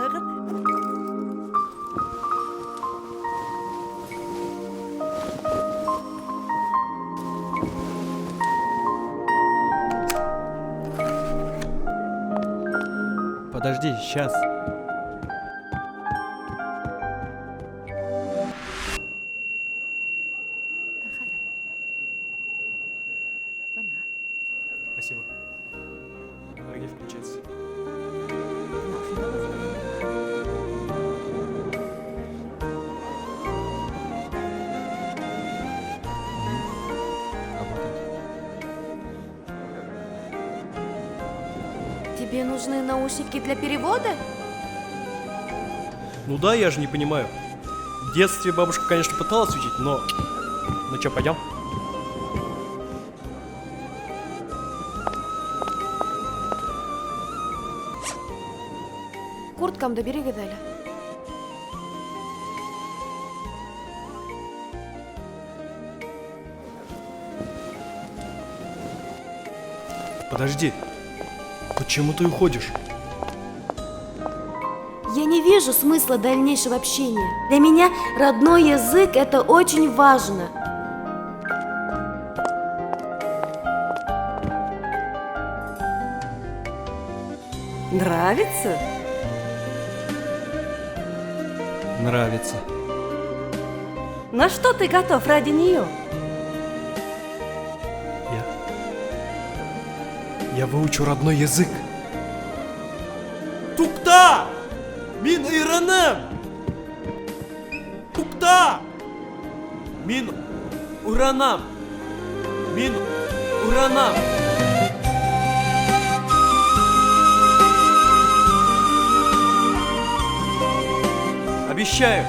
Кабаланыгыз. Подожди, сейчас. Спасибо. Энергия включается. Тебе нужны наушники для перевода? Ну да, я же не понимаю. В детстве бабушка, конечно, пыталась учить, но... Ну чё, пойдем? Kurtkam da biri gidelim. Подожди. Почему ты уходишь? Я не вижу смысла дальнейшего общения. Для меня родной язык – это очень важно. Нравится? Нравится. На что ты готов ради нее? Я выучу родной язык. Тупта! Мин иранем! Тупта! Мин уранам! Мин уранам! Обещаю!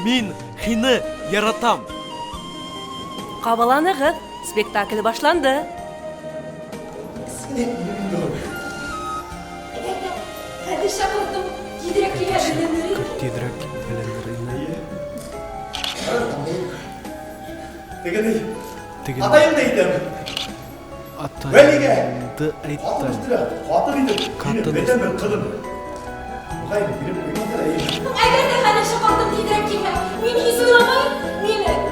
Мин хине яратам! Кабаланыгыз. Спектакль башланды. Hadi şakırdım. Giderek yerlenir. Тидрак Деген атайын дейді. Атайынды айттым. Қатын бетемен қыдым. Мұғайын біліп қоймаңдар әйел. Eğer de hadi şakırdım giderek yerlenir. Beni hiç uylamayın. Beni